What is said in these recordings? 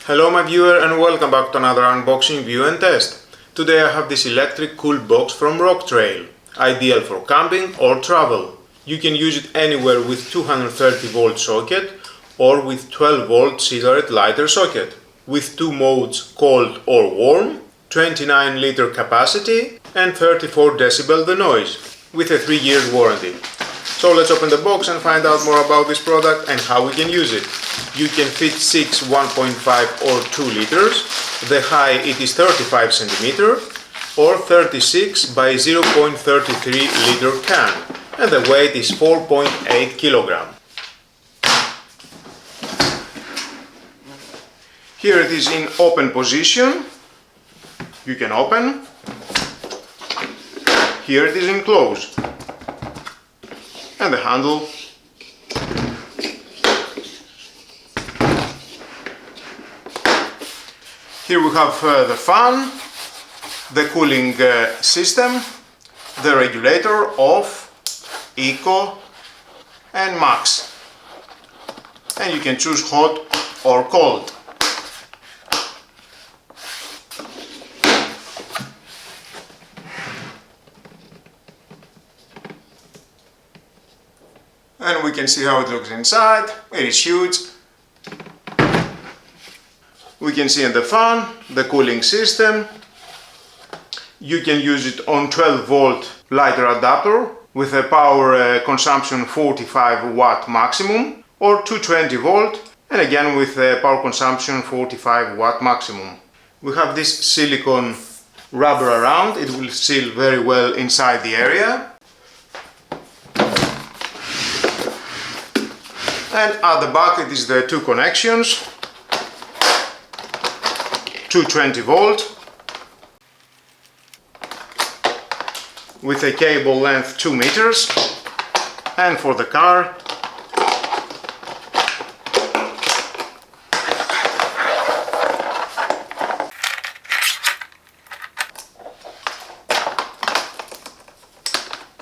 Hello my viewer and welcome back to another unboxing, view and test. Today I have this electric cool box from Rocktrail, ideal for camping or travel. You can use it anywhere with 230 volt socket or with 12 volt cigarette lighter socket, with two modes, cold or warm, 29 liter capacity and 34 decibel the noise, with a 3 years warranty. So let's open the box and find out more about this product and how we can use it. You can fit 6 1.5 or 2 liters, the height it is 35 centimeter or 36 by 0.33 liter can, and the weight is 4.8 kilogram. Here it is in open position, you can open. Here it is in close. And the handle. Here we have the fan, the cooling system, the regulator off, eco and max, and you can choose hot or cold. And we can see how it looks inside. It is huge. We can see in the fan, the cooling system. You can use it on 12 volt lighter adapter with a power consumption 45 watt maximum, or 220 volt and again with a power consumption 45 watt maximum. We have this silicone rubber around, it will seal very well inside the area. And at the back it is the two connections, 220 volt with a cable length 2 meters, and for the car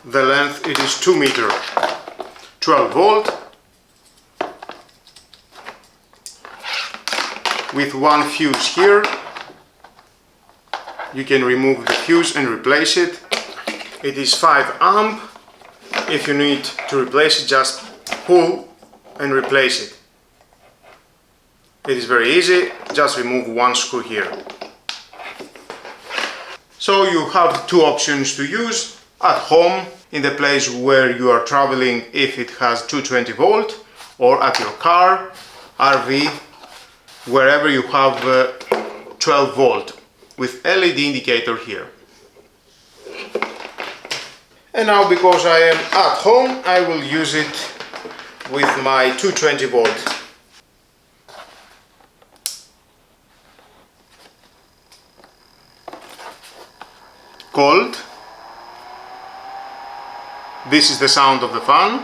the length it is 2 meter, 12 volt with one fuse here. You can remove the fuse and replace it. It is 5 amp. If you need to replace it, just pull and replace it. It is very easy, just remove one screw here. So you have two options to use: at home, in the place where you are traveling if it has 220 volt, or at your car, RV, wherever you have 12 volt with LED indicator here. And now, because I am at home, I will use it with my 220 volt. Cold. This is the sound of the fan.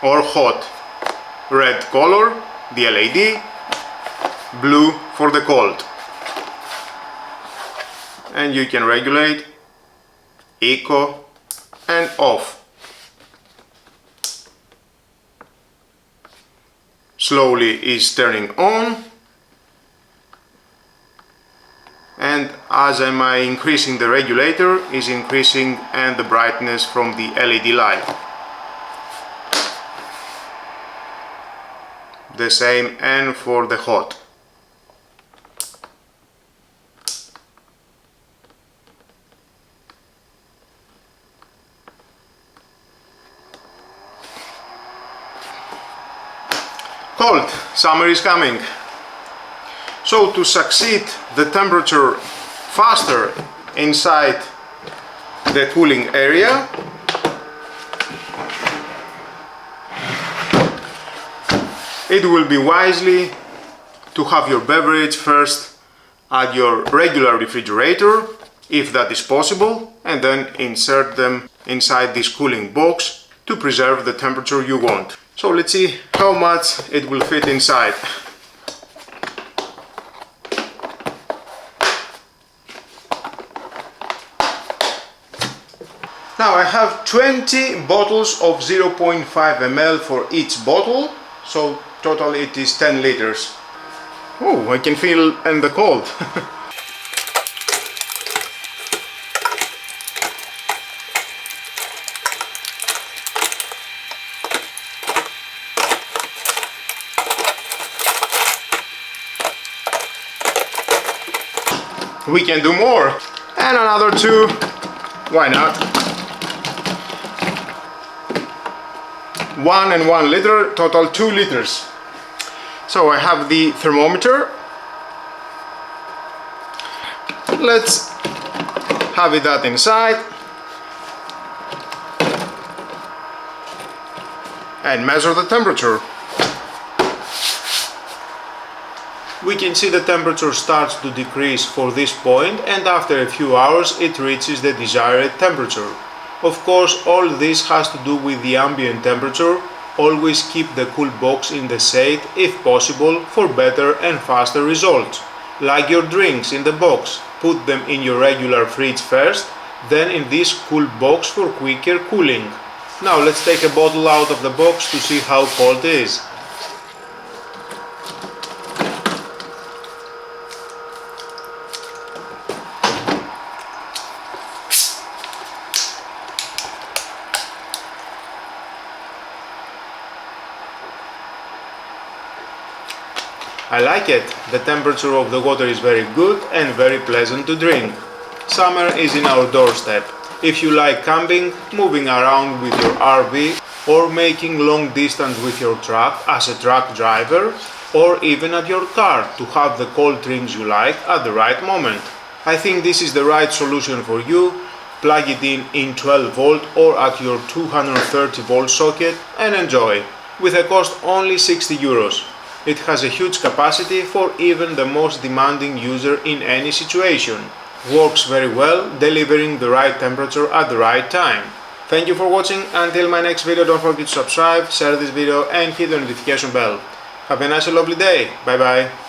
Or hot, red color, the LED, blue for the cold. And you can regulate eco and off. Slowly is turning on, and as I'm increasing the regulator is increasing and the brightness from the LED light. The same and for the hot. Cold, summer is coming. So to succeed the temperature faster inside the cooling area, it will be wisely to have your beverage first at your regular refrigerator, if that is possible, and then insert them inside this cooling box to preserve the temperature you want. So let's see how much it will fit inside. Now I have 20 bottles of 0.5 ml for each bottle, so total it is 10 liters. Oh, I can feel in the cold. We can do more. And another 2. Why not? 1 and 1 liter, total 2 liters. So I have the thermometer. Let's have that inside and measure the temperature. We can see the temperature starts to decrease for this point, and after a few hours it reaches the desired temperature. Of course, all this has to do with the ambient temperature. Always keep the cool box in the shade if possible for better and faster results. Like your drinks in the box, put them in your regular fridge first, then in this cool box for quicker cooling. Now let's take a bottle out of the box to see how cold it is. I like it. The temperature of the water is very good and very pleasant to drink. Summer is in our doorstep. If you like camping, moving around with your RV, or making long distance with your truck as a truck driver, or even at your car to have the cold drinks you like at the right moment, I think this is the right solution for you. Plug it in 12 volt or at your 230 volt socket and enjoy, with a cost only 60 euros. It has a huge capacity for even the most demanding user in any situation. Works very well, delivering the right temperature at the right time. Thank you for watching. Until my next video, don't forget to subscribe, share this video and hit the notification bell. Have a nice and lovely day. Bye bye.